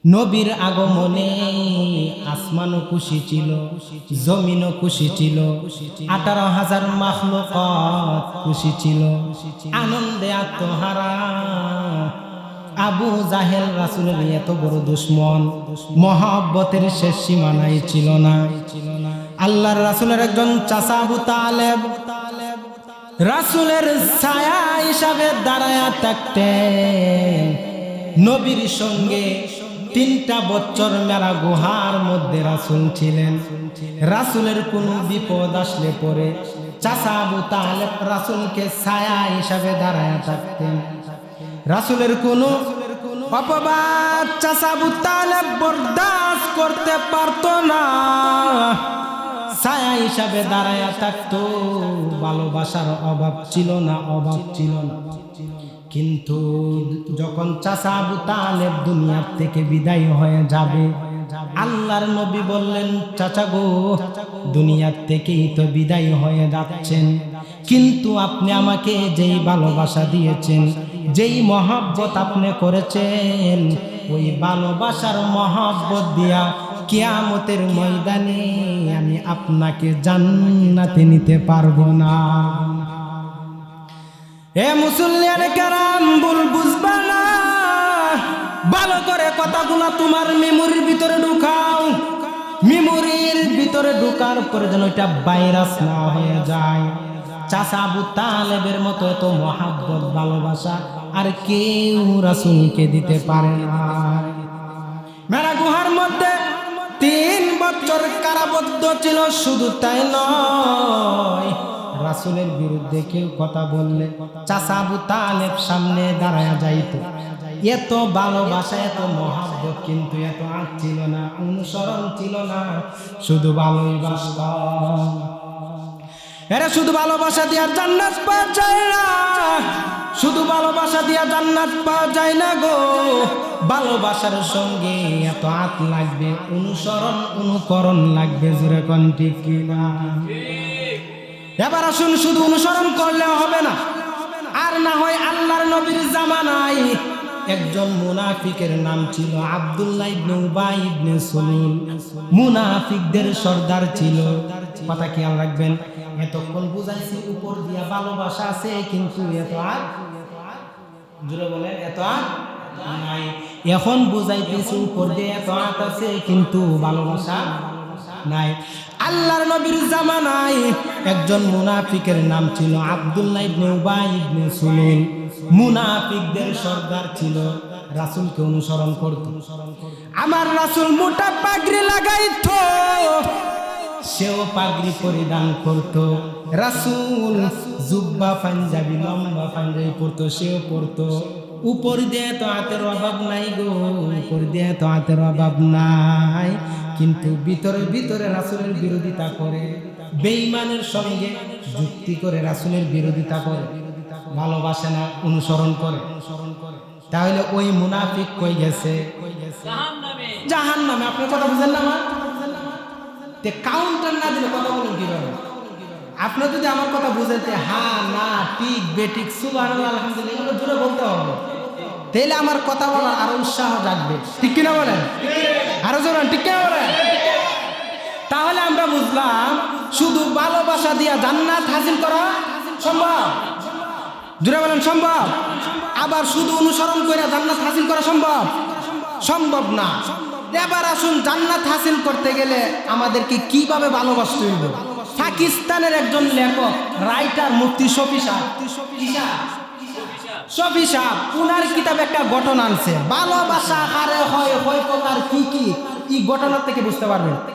নবীর আগমনে আসমানও খুশি ছিল, জমিনও খুশি ছিল, 18,000 মাখলুকাত খুশি ছিল, আনন্দে আত্মহারা। আবু জাহেল রাসূলের এত বড় দুশমন, মহব্বতের শেষ সীমানাই ছিল না। আল্লাহর রাসূলের একজন চাচা আবু তালেব রাসূলের ছায়া হিসাবে দাঁড়ায়া থাকতেন। নবীর সঙ্গে 3টা বছর মেরা গুহার মধ্যে রাসূল ছিলেন। রাসূলের কোনো বিপদ আসলে পরে চাচা আবু তালেব রাসূলকে ছায়া হিসাবে দাঁড়ায়া থাকতেন। রাসূলের কোনো অপবাদ চাচা আবু তালেব বরদাস্ত করতে পারত না, ছায়া হিসাবে দাঁড়ায়া থাকতো। ভালোবাসার অভাব ছিল না, অভাব ছিল না। কিন্তু যখন চাচা আবু তালেব দুনিয়ার থেকে বিদায় হয়ে যাবে, আল্লাহর নবী বললেন, চাচা গো, দুনিয়ার থেকেই তো বিদায় হয়ে যাচ্ছেন, কিন্তু আপনি আমাকে যেই ভালোবাসা দিয়েছেন, যেই মহব্বত আপনি করেছেন, ওই ভালোবাসার মহব্বত দিয়া কিয়ামতের ময়দানে আমি আপনাকে জান্নাতে নিতে পারবো না। এ মুসলিয়ানে কেরাম, ভুল বুঝবা না, ভালো করে কথাগুলো তোমার মেমোরির ভিতরে ঢুকাও। মেমোরির ভিতরে ঢুকার পরে যেন এটা ভাইরাস না হয়ে যায়। চাচা আবু তালেবের মতো এত মহাব্বত ভালোবাসা আর কেউ রাসূলকে দিতে পারে না। মেরা গুহার মধ্যে 3 বছর কারাবদ্ধ ছিল। শুধু তাই নয়, রাসূলের বিরুদ্ধে কেউ কথা বললে চাচা আবু তালেব সামনে দাঁড়ায়া যাইত। এত ভালোবাসা, এত মহাব্বত, কিন্তু এত আগ ছিল না, অনুসরণ ছিল না, শুধু ভালোবাসা। এরা শুধু ভালোবাসা দিয়ে জান্নাত পাওয়া যায় না, শুধু ভালোবাসা দিয়ে জান্নাত পাওয়া যায় না গো। ভালোবাসার সঙ্গে এত আত লাগবে, অনুসরণ অনুকরণ লাগবে। জোরে কোন ঠিক কিনা? এবার আসুন, শুধু অনুসরণ করলে হবে না। আর না হয় আল্লাহর নবীর জামানায় একজন মুনাফিকের নাম ছিল আব্দুল্লাহ ইবনে উবাই ইবনে সুলুল। মুনাফিকদের সর্দার ছিল। কথা খেয়াল রাখবেন। এতক্ষণ বুঝাইছি উপর দিয়া ভালোবাসা আছে, কিন্তু এত আর, জোরে বলেন, এত আর নাই। এখন বুঝাইতেছি উপর দিয়ে এত আত আছে, কিন্তু ভালোবাসা নাই। আল্লাহর নবীর জামানায় একজন মুনাফিকের নাম ছিল আব্দুল্লাহ ইবনে উবাই ইবনে সুলুল। মুনাফিকদের সর্দার ছিল, রাসূলকে অনুসরণ করত। আমার রাসূল মোটা পাগড়ি লাগাইতো, সেও পাগড়ি পরিধান করত। রাসূল জুব্বা পাঞ্জাবি, লম্বা পাঞ্জাবি পরতো, সেও পরতো। উপর দিয়ে তো হাতের অভাব নাই গো, উপর দিয়ে তো হাতের অভাব নাই, কিন্তু ভিতরে ভিতরে রাসূলের বিরোধিতা করে, বেঈমানের সঙ্গে যুক্তি করে রাসূলের বিরোধিতা করে, ভালোবাসে না, অনুসরণ করে। তাহলে ওই মুনাফিক কই গেছে? জাহান্নামে। আপনার কথা বুঝেন না? আমার কাউন্টার না দিলে কথা বলেন কিভাবে? আপনি যদি আমার কথা বুঝেন, হ্যাঁ না ঠিক বেঠিক সুবহানাল্লাহ আলহামদুলিল্লাহ এগুলো জোরে বলতে হবে, তাহলে আমার কথা বলার আরো উৎসাহ জাগবে। ঠিক কিনা বলেন? আরো জোরে ঠিক কিনা বলেন? তাহলে আমরা বুঝলাম শুধু ভালোবাসা দিয়া জান্নাত হাসিল করা সম্ভব। জোরে বলেন সম্ভব? আবার শুধু অনুসরণ করে জান্নাত হাসিল করা সম্ভব? সম্ভব না। এবার আসুন, জান্নাত হাসিল করতে গেলে আমাদেরকে কিভাবে ভালোবাসতে হইব? পাকিস্তানের একজন লেখক, রাইটার, মুফতি শফি সাহেব, উনার কিতাবে একটা ঘটনা আনছে। ভালোবাসা কারে হয়, প্রকার কি কি, এই ঘটনা থেকে বুঝতে পারবেন।